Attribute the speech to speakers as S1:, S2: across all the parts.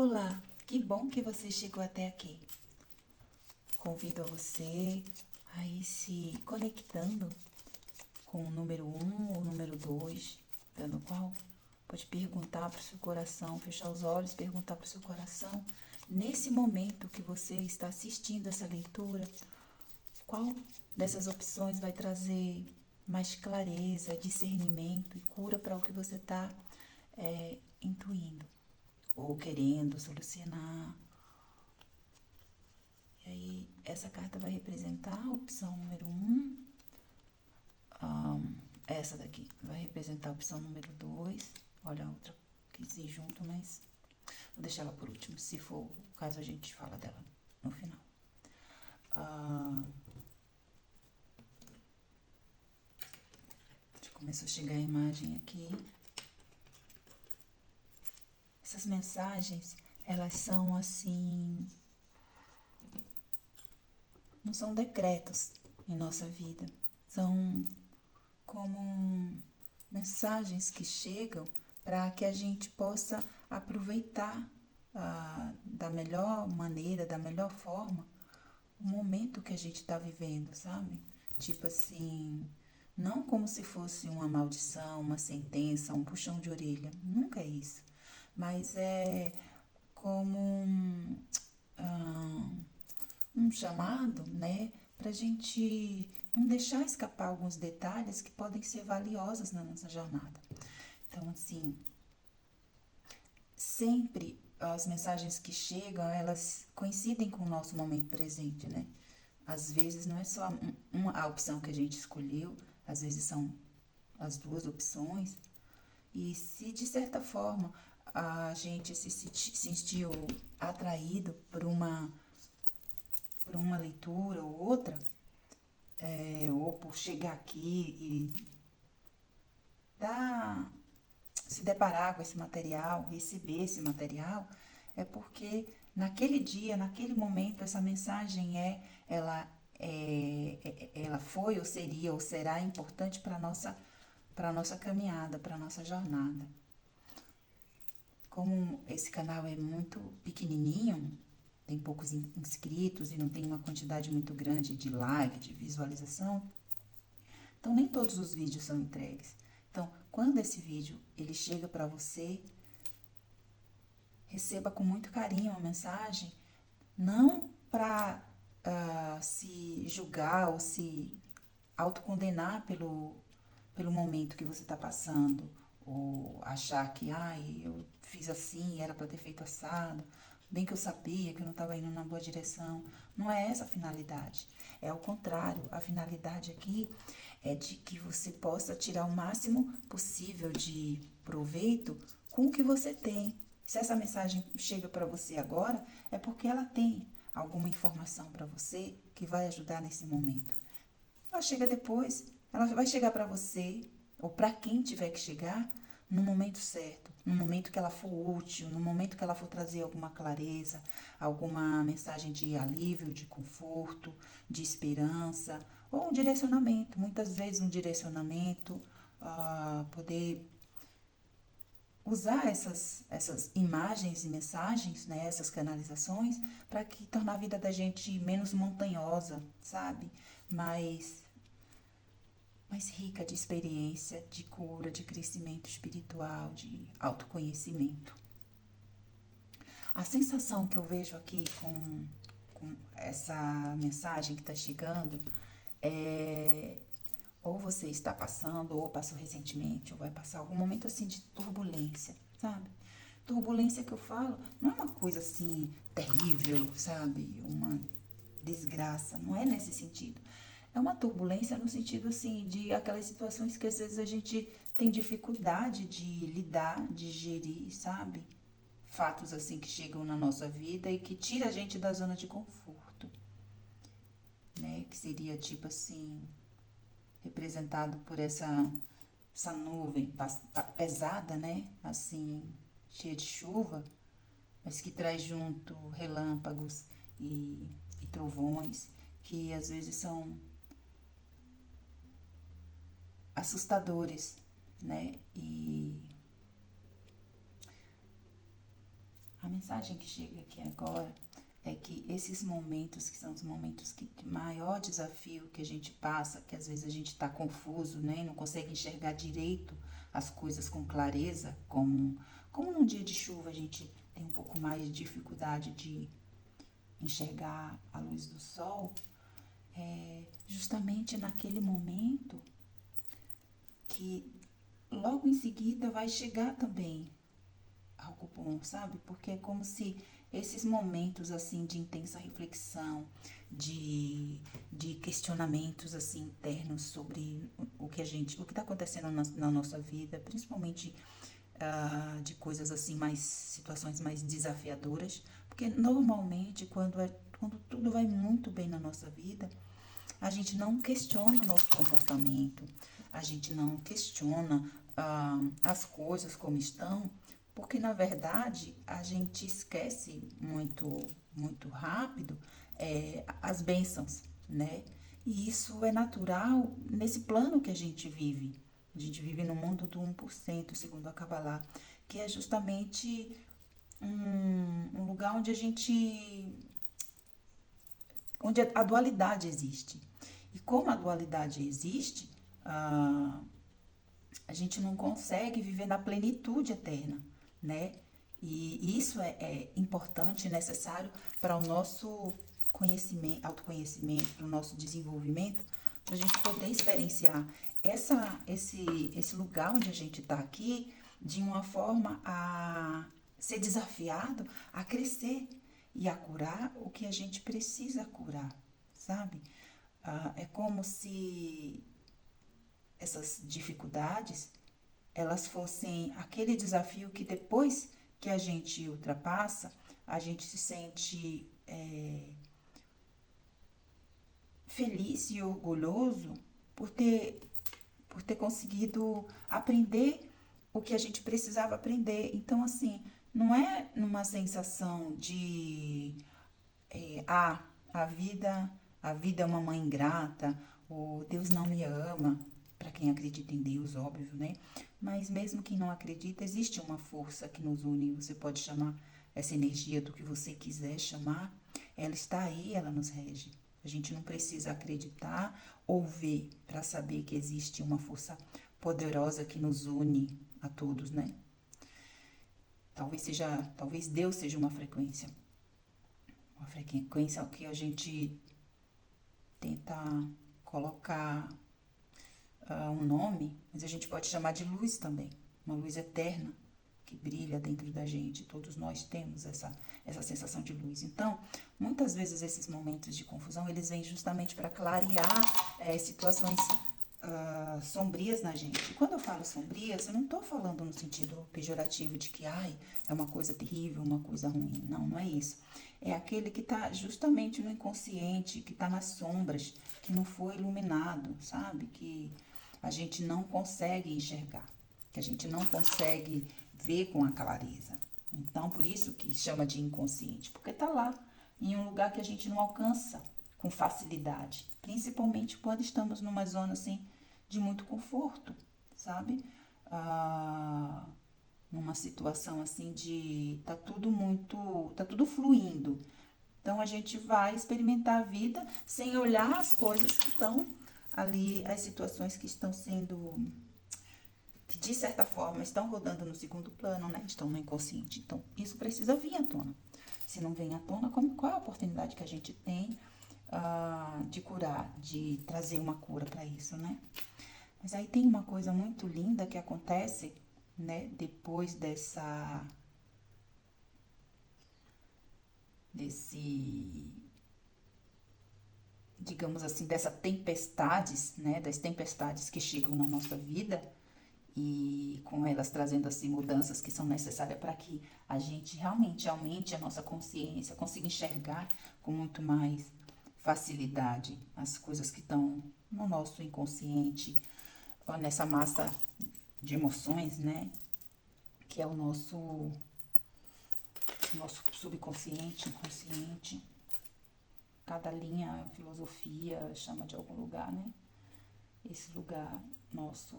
S1: Olá, que bom que você chegou até aqui. Convido a você a ir se conectando com o número 1 ou o número 2, pelo qual pode perguntar para o seu coração, fechar os olhos, perguntar para o seu coração, nesse momento que você está assistindo essa leitura, qual dessas opções vai trazer mais clareza, discernimento e cura para o que você está intuindo ou querendo solucionar. E aí, essa carta vai representar a opção número 1. Essa daqui vai representar a opção número 2. Olha a outra, quis ir junto, mas vou deixar ela por último. Se for o caso, a gente fala dela no final. Começou a chegar a imagem aqui. Essas mensagens, elas são assim... não são decretos em nossa vida. São como mensagens que chegam para que a gente possa aproveitar da melhor maneira, da melhor forma, o momento que a gente está vivendo, sabe? Tipo assim, não como se fosse uma maldição, uma sentença, um puxão de orelha. Nunca é isso. Mas é como um chamado, né? Pra gente não deixar escapar alguns detalhes que podem ser valiosos na nossa jornada. Então, assim, sempre as mensagens que chegam, elas coincidem com o nosso momento presente, né? Às vezes não é só a opção que a gente escolheu, às vezes são as duas opções. E se de certa forma a gente se sentiu atraído por uma leitura ou outra, ou por chegar aqui e se deparar com esse material, receber esse material, é porque naquele dia, naquele momento, essa mensagem ela foi ou seria ou será importante para a nossa caminhada, para a nossa jornada. Como esse canal é muito pequenininho, tem poucos inscritos e não tem uma quantidade muito grande de like, de visualização, então nem todos os vídeos são entregues. Então, quando esse vídeo ele chega para você, receba com muito carinho a mensagem, não para se julgar ou se autocondenar pelo momento que você está passando, ou achar que, eu fiz assim, era para ter feito assado, bem que eu sabia que eu não estava indo na boa direção. Não é essa a finalidade. É ao contrário, a finalidade aqui é de que você possa tirar o máximo possível de proveito com o que você tem. Se essa mensagem chega para você agora, é porque ela tem alguma informação para você que vai ajudar nesse momento. Ela chega depois, ela vai chegar para você, ou para quem tiver que chegar, no momento certo, no momento que ela for útil, no momento que ela for trazer alguma clareza, alguma mensagem de alívio, de conforto, de esperança, ou um direcionamento, muitas vezes um direcionamento, poder usar essas imagens e mensagens, né, essas canalizações, para que tornar a vida da gente menos montanhosa, sabe? Mais rica de experiência, de cura, de crescimento espiritual, de autoconhecimento. A sensação que eu vejo aqui com essa mensagem que está chegando é... ou você está passando, ou passou recentemente, ou vai passar algum momento assim de turbulência, sabe? Turbulência que eu falo não é uma coisa assim terrível, sabe? Uma desgraça, não é nesse sentido. É uma turbulência no sentido assim de aquelas situações que às vezes a gente tem dificuldade de lidar, de gerir, sabe? Fatos assim que chegam na nossa vida e que tira a gente da zona de conforto, né? Que seria tipo assim, representado por essa nuvem pesada, né? Assim, cheia de chuva, mas que traz junto relâmpagos e trovões, que às vezes são assustadores, né? E A mensagem que chega aqui agora é que esses momentos, que são os momentos de maior desafio que a gente passa, que às vezes a gente está confuso, né? Não consegue enxergar direito as coisas com clareza, como num dia de chuva a gente tem um pouco mais de dificuldade de enxergar a luz do sol, justamente naquele momento que logo em seguida vai chegar também algo bom, sabe? Porque é como se esses momentos, assim, de intensa reflexão, de questionamentos, assim, internos sobre o que está acontecendo na nossa vida, principalmente de coisas, assim, situações mais desafiadoras, porque normalmente quando tudo vai muito bem na nossa vida, a gente não questiona o nosso comportamento, a gente não questiona as coisas como estão, porque na verdade a gente esquece muito rápido as bênçãos, né? E isso é natural nesse plano que a gente vive. A gente vive no mundo do 1%, segundo a Kabbalah, que é justamente um lugar onde a dualidade existe. E como a dualidade existe, a gente não consegue viver na plenitude eterna, né? E isso é importante, necessário para o nosso conhecimento, autoconhecimento, para o nosso desenvolvimento, para a gente poder experienciar esse lugar onde a gente está aqui de uma forma a ser desafiado a crescer e a curar o que a gente precisa curar, sabe? É como se essas dificuldades elas fossem aquele desafio que depois que a gente ultrapassa, a gente se sente feliz e orgulhoso por ter conseguido aprender o que a gente precisava aprender. Então, assim, não é numa sensação de a vida, a vida é uma mãe ingrata, ou Deus não me ama, para quem acredita em Deus, óbvio, né? Mas mesmo quem não acredita, existe uma força que nos une. Você pode chamar essa energia do que você quiser chamar. Ela está aí, ela nos rege. A gente não precisa acreditar ou ver para saber que existe uma força poderosa que nos une a todos, né? Talvez Deus seja uma frequência que a gente tenta colocar um nome, mas a gente pode chamar de luz também, uma luz eterna que brilha dentro da gente. Todos nós temos essa sensação de luz. Então, muitas vezes esses momentos de confusão, eles vêm justamente para clarear situações sombrias na gente. E quando eu falo sombrias, eu não estou falando no sentido pejorativo de que é uma coisa terrível, uma coisa ruim. Não, não é isso. É aquele que está justamente no inconsciente, que está nas sombras, que não foi iluminado, sabe? Que a gente não consegue enxergar, que a gente não consegue ver com a clareza. Então, por isso que chama de inconsciente, porque está lá, em um lugar que a gente não alcança com facilidade, principalmente quando estamos numa zona assim de muito conforto, sabe? Numa situação assim de tá tudo fluindo. Então a gente vai experimentar a vida sem olhar as coisas que estão ali, as situações que estão sendo, que de certa forma estão rodando no segundo plano, né? Estão no inconsciente. Então isso precisa vir à tona. Se não vem à tona, qual é a oportunidade que a gente tem de curar, de trazer uma cura para isso, né? Mas aí tem uma coisa muito linda que acontece, né, depois digamos assim, dessas tempestades, né, das tempestades que chegam na nossa vida e com elas trazendo assim mudanças que são necessárias para que a gente realmente aumente a nossa consciência, consiga enxergar com muito mais facilidade as coisas que estão no nosso inconsciente, nessa massa de emoções, né, que é o nosso subconsciente, inconsciente. Cada linha, filosofia, chama de algum lugar, né? Esse lugar nosso,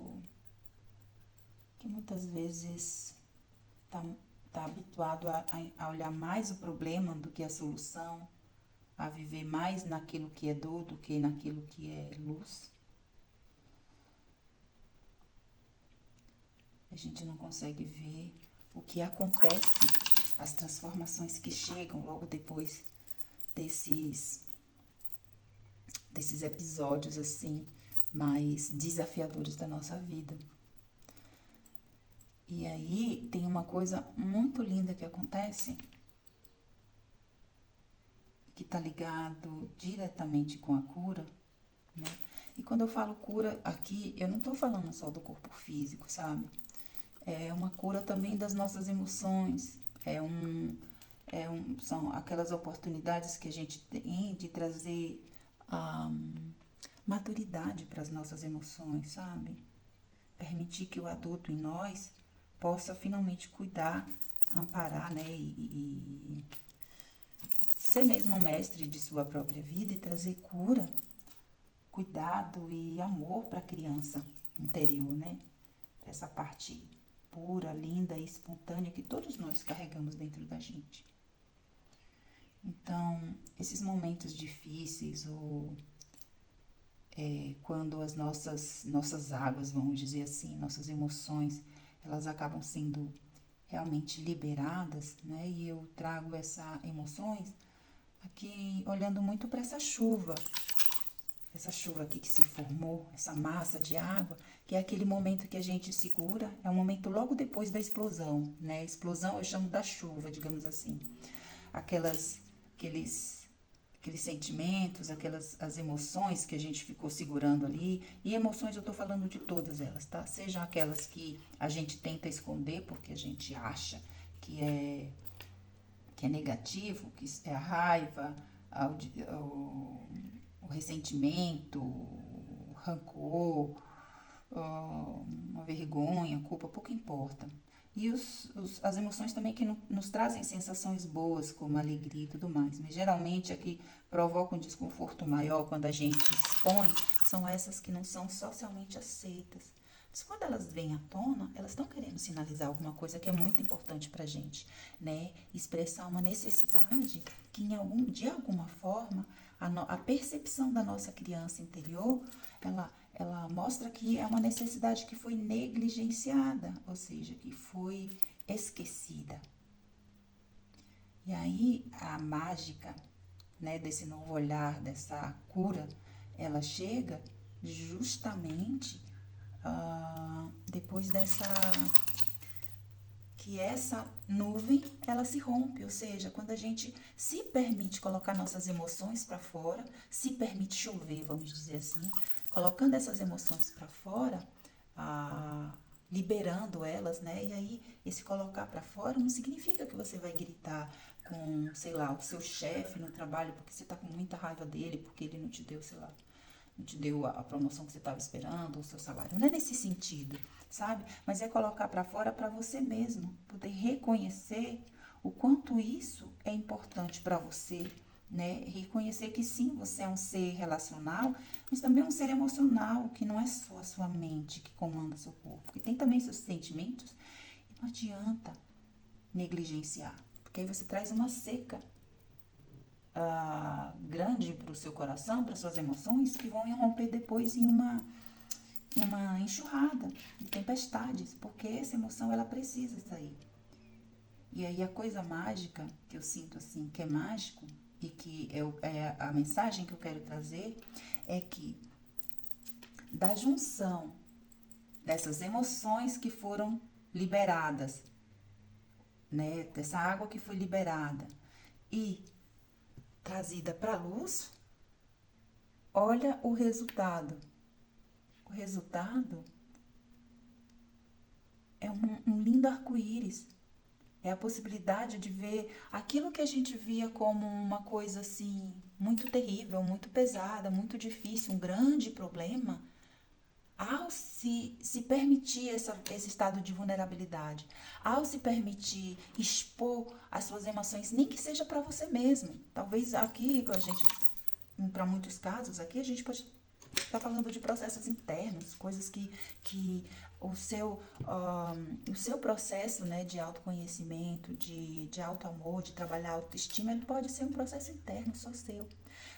S1: que muitas vezes tá Tá habituado a olhar mais o problema do que a solução, a viver mais naquilo que é dor do que naquilo que é luz. A gente não consegue ver o que acontece, as transformações que chegam logo depois desses episódios assim mais desafiadores da nossa vida. E aí tem uma coisa muito linda que acontece, que está ligado diretamente com a cura, né? E quando eu falo cura aqui, eu não estou falando só do corpo físico, sabe? É uma cura também das nossas emoções, são aquelas oportunidades que a gente tem de trazer maturidade para as nossas emoções, sabe? Permitir que o adulto em nós possa finalmente cuidar, amparar, né? E ser mesmo mestre de sua própria vida e trazer cura, cuidado e amor para a criança interior, né? Essa parte pura, linda e espontânea que todos nós carregamos dentro da gente. Então, esses momentos difíceis ou quando as nossas águas, vamos dizer assim, nossas emoções, elas acabam sendo realmente liberadas, né? E eu trago essas emoções aqui olhando muito para essa chuva aqui que se formou, essa massa de água, que é aquele momento que a gente segura, é um momento logo depois da explosão, né? Explosão eu chamo da chuva, digamos assim. Aqueles sentimentos, as emoções que a gente ficou segurando ali. E emoções eu tô falando de todas elas, tá? Sejam aquelas que a gente tenta esconder porque a gente acha que é negativo, que é a raiva, o ressentimento, o rancor, a vergonha, a culpa, pouco importa. E as emoções também que nos trazem sensações boas, como alegria e tudo mais. Mas geralmente a que provocam um desconforto maior quando a gente expõe são essas que não são socialmente aceitas. Mas quando elas vêm à tona, elas estão querendo sinalizar alguma coisa que é muito importante pra gente, né? Expressar uma necessidade que de alguma forma a percepção da nossa criança interior, ela mostra que é uma necessidade que foi negligenciada, ou seja, que foi esquecida. E aí a mágica, né, desse novo olhar, dessa cura, ela chega justamente depois que essa nuvem, ela se rompe, ou seja, quando a gente se permite colocar nossas emoções para fora, se permite chover, vamos dizer assim, colocando essas emoções para fora, liberando elas, né? E aí, esse colocar para fora não significa que você vai gritar com, sei lá, o seu chefe no trabalho porque você tá com muita raiva dele, porque ele não te deu, sei lá, não te deu a promoção que você estava esperando, o seu salário. Não é nesse sentido, sabe? Mas é colocar para fora para você mesmo, poder reconhecer o quanto isso é importante para você, né? Reconhecer que sim, você é um ser relacional, mas também um ser emocional, que não é só a sua mente que comanda seu corpo, que tem também seus sentimentos. E não adianta negligenciar, porque aí você traz uma seca grande para o seu coração, para suas emoções, que vão irromper depois em uma enxurrada de tempestades, porque essa emoção ela precisa sair. E aí a coisa mágica que eu sinto assim, que é mágico e que é a mensagem que eu quero trazer é que da junção dessas emoções que foram liberadas, né, dessa água que foi liberada e trazida para a luz, olha o resultado. O resultado é um lindo arco-íris. É a possibilidade de ver aquilo que a gente via como uma coisa assim, muito terrível, muito pesada, muito difícil, um grande problema, ao se permitir esse estado de vulnerabilidade, ao se permitir expor as suas emoções, nem que seja para você mesmo. Talvez aqui, a gente, para muitos casos, aqui a gente pode Está falando de processos internos, coisas que o seu processo, né, de autoconhecimento, de autoamor, de trabalhar a autoestima, ele pode ser um processo interno, só seu.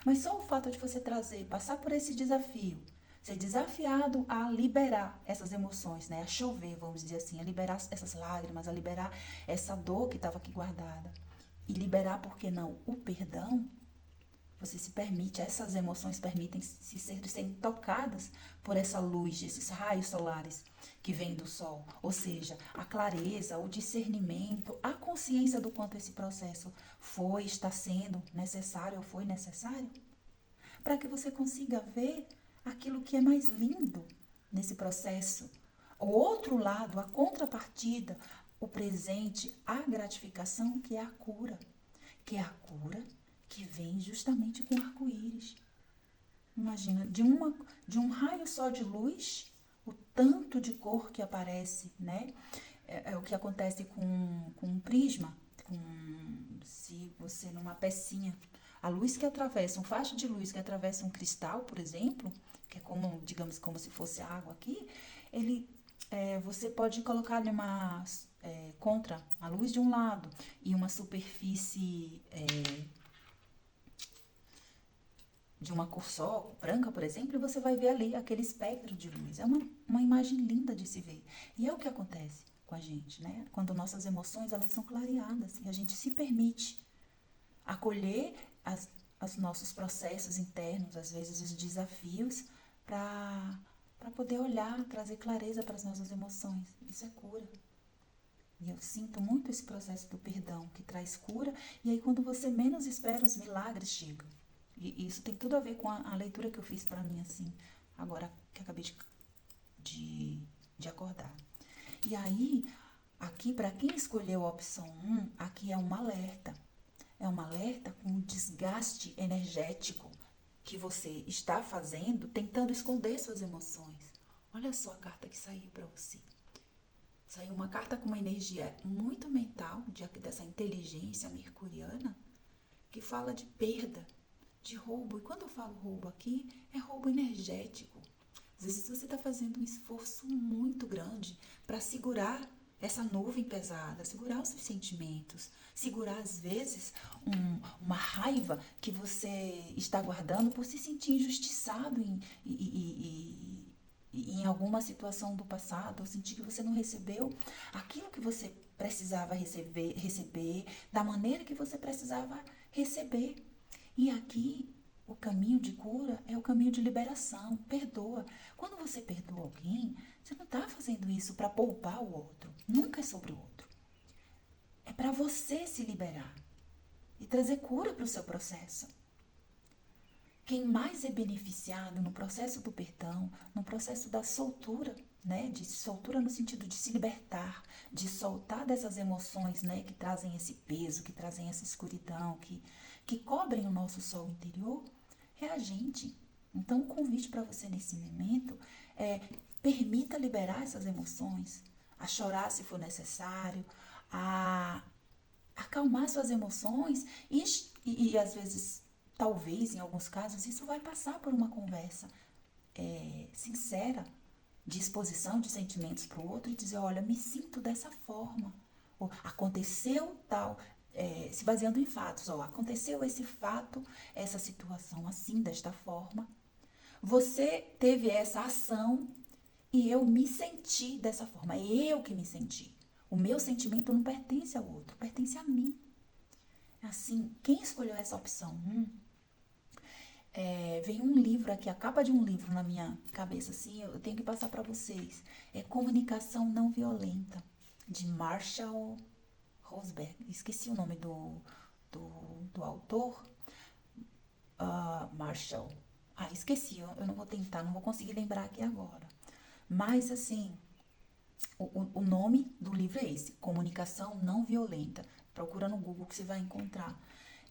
S1: Mas só o fato de você trazer, passar por esse desafio, ser desafiado a liberar essas emoções, né, a chover, vamos dizer assim, a liberar essas lágrimas, a liberar essa dor que estava aqui guardada. E liberar, por que não, o perdão, você se permite, essas emoções permitem se serem tocadas por essa luz, esses raios solares que vêm do sol. Ou seja, a clareza, o discernimento, a consciência do quanto esse processo foi, está sendo necessário ou foi necessário, para que você consiga ver aquilo que é mais lindo nesse processo. O outro lado, a contrapartida, o presente, a gratificação, que é a cura. Que é a cura que vem justamente com arco-íris. Imagina, de um raio só de luz, o tanto de cor que aparece, né? É o que acontece com um prisma, se você numa pecinha, a luz que atravessa, um faixa de luz que atravessa um cristal, por exemplo, que é como, digamos, como se fosse água aqui, você pode colocar ali contra a luz de um lado e uma superfície de uma cor só, branca, por exemplo, e você vai ver ali aquele espectro de luz. É uma imagem linda de se ver. E é o que acontece com a gente, né? Quando nossas emoções, elas são clareadas e a gente se permite acolher os nossos processos internos, às vezes os desafios, para poder olhar, trazer clareza para as nossas emoções. Isso é cura. E eu sinto muito esse processo do perdão, que traz cura, e aí quando você menos espera, os milagres chegam. E isso tem tudo a ver com a leitura que eu fiz para mim, assim, agora que acabei de acordar. E aí, aqui, para quem escolheu a opção 1, aqui é um alerta. É um alerta com o desgaste energético que você está fazendo, tentando esconder suas emoções. Olha só a carta que saiu para você. Saiu uma carta com uma energia muito mental, dessa inteligência mercuriana, que fala de perda, de roubo. E quando eu falo roubo aqui, é roubo energético. Às vezes você está fazendo um esforço muito grande para segurar essa nuvem pesada, segurar os seus sentimentos, segurar às vezes uma raiva que você está guardando por se sentir injustiçado em alguma situação do passado, ou sentir que você não recebeu aquilo que você precisava receber da maneira que você precisava receber. E aqui, o caminho de cura é o caminho de liberação. Perdoa. Quando você perdoa alguém, você não está fazendo isso para poupar o outro. Nunca é sobre o outro. É para você se liberar e trazer cura para o seu processo. Quem mais é beneficiado no processo do perdão, no processo da soltura, né, de soltura no sentido de se libertar, de soltar dessas emoções, né, que trazem esse peso, que trazem essa escuridão, que cobrem o nosso sol interior, é a gente. Então, o convite para você nesse momento é: permita liberar essas emoções, a chorar se for necessário, a acalmar suas emoções e às vezes, talvez, em alguns casos, isso vai passar por uma conversa sincera, de exposição de sentimentos para o outro e dizer: olha, me sinto dessa forma. Ou, aconteceu tal, se baseando em fatos, aconteceu esse fato, essa situação assim, desta forma. Você teve essa ação e eu me senti dessa forma. É eu que me senti. O meu sentimento não pertence ao outro, pertence a mim. Assim, quem escolheu essa opção? Vem um livro aqui, a capa de um livro na minha cabeça, assim, eu tenho que passar para vocês. É Comunicação Não Violenta, de Marshall Rosenberg. Esqueci o nome do autor. Marshall. Esqueci, eu não vou tentar, não vou conseguir lembrar aqui agora. Mas, assim, o nome do livro é esse, Comunicação Não Violenta. Procura no Google que você vai encontrar.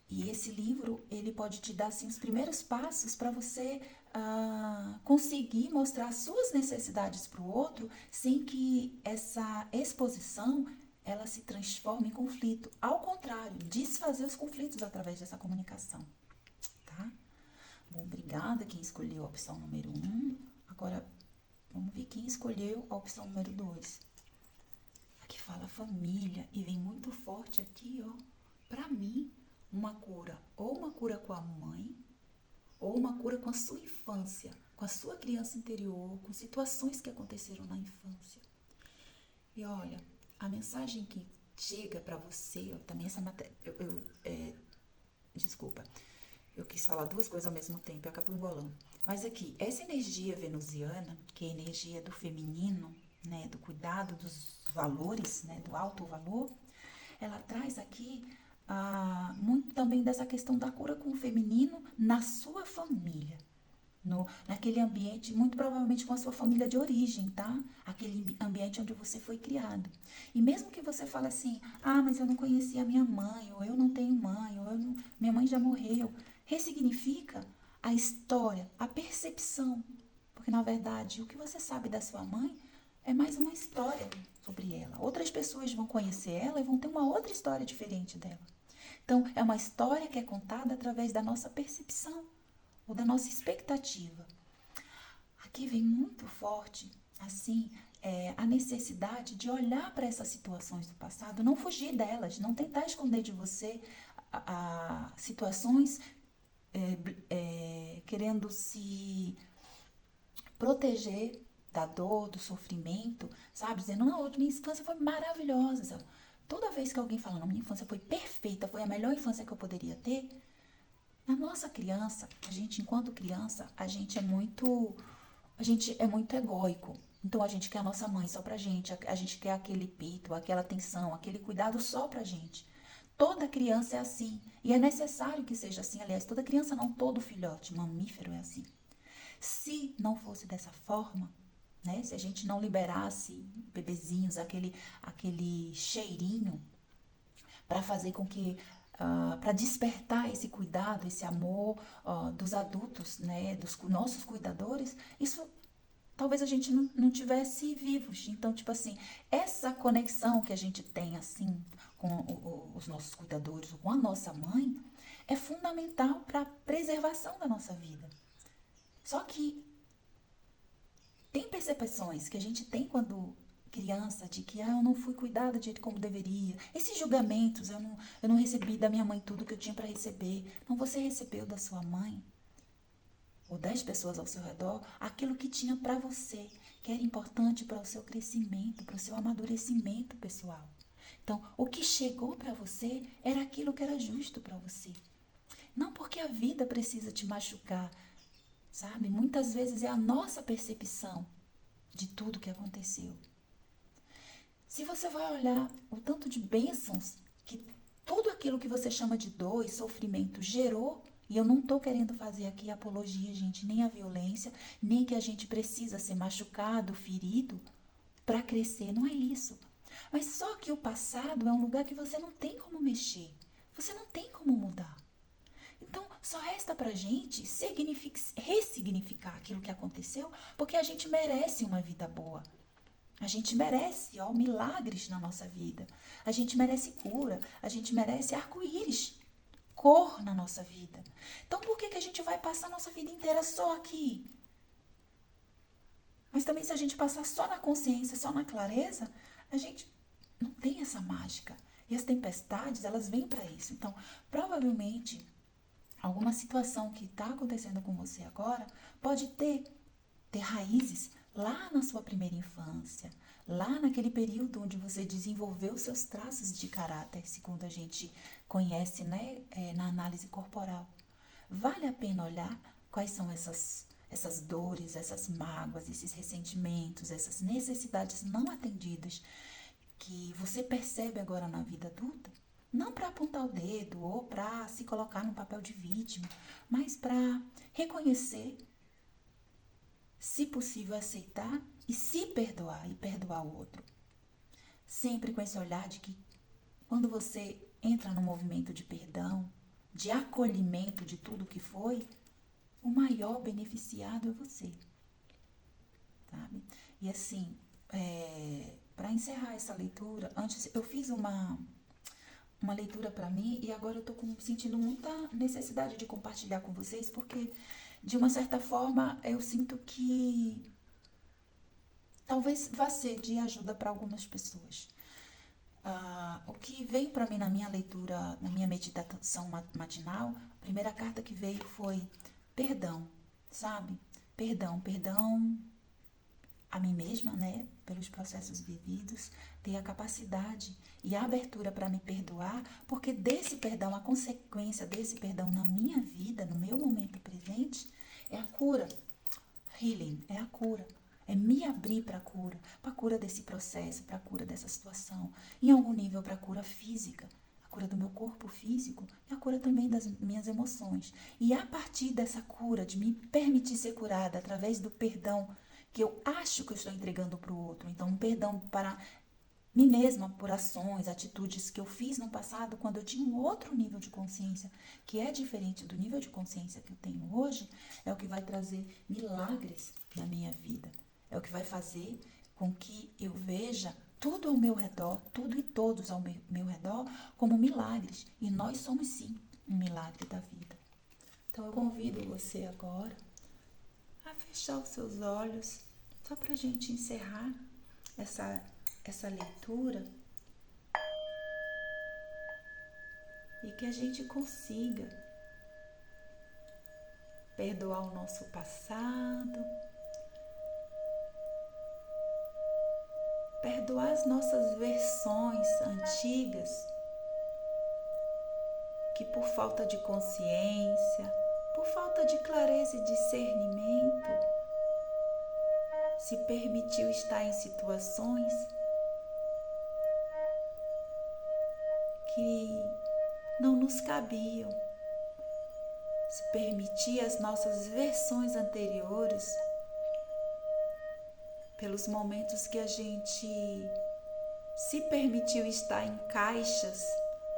S1: E esse livro, ele pode te dar, assim, os primeiros passos para você conseguir mostrar as suas necessidades para o outro sem que essa exposição, ela se transforme em conflito. Ao contrário, desfazer os conflitos através dessa comunicação, tá? Bom, obrigada quem escolheu a opção número 1. Agora, vamos ver quem escolheu a opção número 2. Aqui fala família e vem muito forte aqui, ó. Pra mim, uma cura, ou uma cura com a mãe, ou uma cura com a sua infância, com a sua criança interior, com situações que aconteceram na infância. E olha, a mensagem que chega pra você, ó, também essa matéria, desculpa, eu quis falar duas coisas ao mesmo tempo e acabou embolando. Mas aqui, essa energia venusiana, que é a energia do feminino, né, do cuidado dos valores, né, do alto valor, ela traz aqui muito também dessa questão da cura com o feminino na sua família. Naquele ambiente, muito provavelmente com a sua família de origem, tá? Aquele ambiente onde você foi criado. E mesmo que você fale assim, mas eu não conhecia a minha mãe, ou eu não tenho mãe, ou minha mãe já morreu, ressignifica a história, a percepção. Porque, na verdade, o que você sabe da sua mãe é mais uma história sobre ela. Outras pessoas vão conhecer ela e vão ter uma outra história diferente dela. Então, é uma história que é contada através da nossa percepção ou da nossa expectativa. Aqui vem muito forte, assim, a necessidade de olhar para essas situações do passado, não fugir delas, não tentar esconder de você situações querendo se proteger da dor, do sofrimento, sabe? Dizendo, não, minha infância foi maravilhosa. Toda vez que alguém fala, não, minha infância foi perfeita, foi a melhor infância que eu poderia ter, na nossa criança, a gente, enquanto criança, a gente é muito egóico. Então a gente quer a nossa mãe só pra gente, a gente quer aquele peito, aquela atenção, aquele cuidado só pra gente. Toda criança é assim, e é necessário que seja assim. Aliás, toda criança não, todo filhote mamífero é assim. Se não fosse dessa forma, né? Se a gente não liberasse bebezinhos, aquele cheirinho para fazer com que para despertar esse cuidado, esse amor dos adultos, né, dos nossos cuidadores, isso talvez a gente não tivesse vivos. Então, tipo assim, essa conexão que a gente tem assim com os nossos cuidadores, com a nossa mãe, é fundamental para a preservação da nossa vida. Só que tem percepções que a gente tem quando criança de que eu não fui cuidada do jeito como deveria. Esses julgamentos, eu não recebi da minha mãe tudo que eu tinha para receber. Não, você recebeu da sua mãe ou das pessoas ao seu redor aquilo que tinha para você, que era importante para o seu crescimento, para o seu amadurecimento pessoal. Então, o que chegou para você era aquilo que era justo para você. Não porque a vida precisa te machucar, sabe? Muitas vezes é a nossa percepção de tudo que aconteceu. Se você vai olhar o tanto de bênçãos que tudo aquilo que você chama de dor e sofrimento gerou, e eu não estou querendo fazer aqui apologia, gente, nem a violência, nem que a gente precisa ser machucado, ferido para crescer, não é isso. Mas só que o passado é um lugar que você não tem como mexer, você não tem como mudar. Então, só resta pra gente ressignificar aquilo que aconteceu, porque a gente merece uma vida boa. A gente merece, milagres na nossa vida. A gente merece cura. A gente merece arco-íris, cor na nossa vida. Então, por que a gente vai passar a nossa vida inteira só aqui? Mas também, se a gente passar só na consciência, só na clareza, a gente não tem essa mágica. E as tempestades, elas vêm para isso. Então, provavelmente, alguma situação que está acontecendo com você agora pode ter raízes lá na sua primeira infância, lá naquele período onde você desenvolveu seus traços de caráter, segundo a gente conhece, né, na análise corporal. Vale a pena olhar quais são essas dores, essas mágoas, esses ressentimentos, essas necessidades não atendidas que você percebe agora na vida adulta? Não para apontar o dedo ou para se colocar no papel de vítima, mas para reconhecer, se possível aceitar e se perdoar e perdoar o outro. Sempre com esse olhar de que quando você entra no movimento de perdão, de acolhimento de tudo que foi, o maior beneficiado é você, sabe? E assim, para encerrar essa leitura, antes eu fiz uma leitura para mim e agora eu tô sentindo muita necessidade de compartilhar com vocês, porque de uma certa forma eu sinto que talvez vá ser de ajuda para algumas pessoas. O que veio para mim na minha leitura, na minha meditação matinal, a primeira carta que veio foi perdão, sabe? Perdão a mim mesma, né? Pelos processos vividos, ter a capacidade e a abertura para me perdoar, porque desse perdão, a consequência desse perdão na minha vida, no meu momento presente, é a cura. Healing é a cura. É me abrir para a cura desse processo, para a cura dessa situação. Em algum nível, para a cura física, a cura do meu corpo físico e a cura também das minhas emoções. E a partir dessa cura, de me permitir ser curada através do perdão que eu acho que eu estou entregando para o outro. Então, um perdão para mim mesma por ações, atitudes que eu fiz no passado quando eu tinha um outro nível de consciência, que é diferente do nível de consciência que eu tenho hoje, é o que vai trazer milagres na minha vida. É o que vai fazer com que eu veja tudo ao meu redor, tudo e todos ao meu redor, como milagres. E nós somos sim um milagre da vida. Então eu convido você agora a fechar os seus olhos, só para a gente encerrar essa leitura e que a gente consiga perdoar o nosso passado, perdoar as nossas versões antigas que por falta de consciência, por falta de clareza e discernimento, se permitiu estar em situações que não nos cabiam, se permitir as nossas versões anteriores, pelos momentos que a gente se permitiu estar em caixas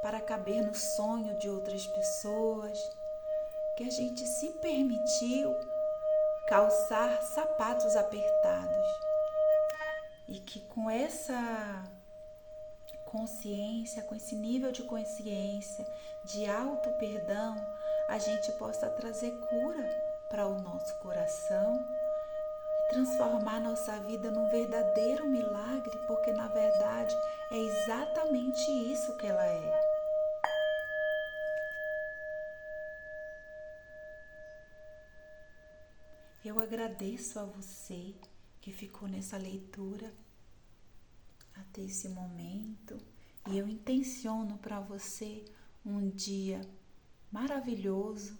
S1: para caber no sonho de outras pessoas, que a gente se permitiu calçar sapatos apertados e que com essa consciência, com esse nível de consciência, de auto-perdão, a gente possa trazer cura para o nosso coração e transformar nossa vida num verdadeiro milagre, porque na verdade é exatamente isso que ela é. Eu agradeço a você que ficou nessa leitura até esse momento e eu intenciono para você um dia maravilhoso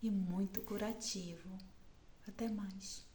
S1: e muito curativo. Até mais.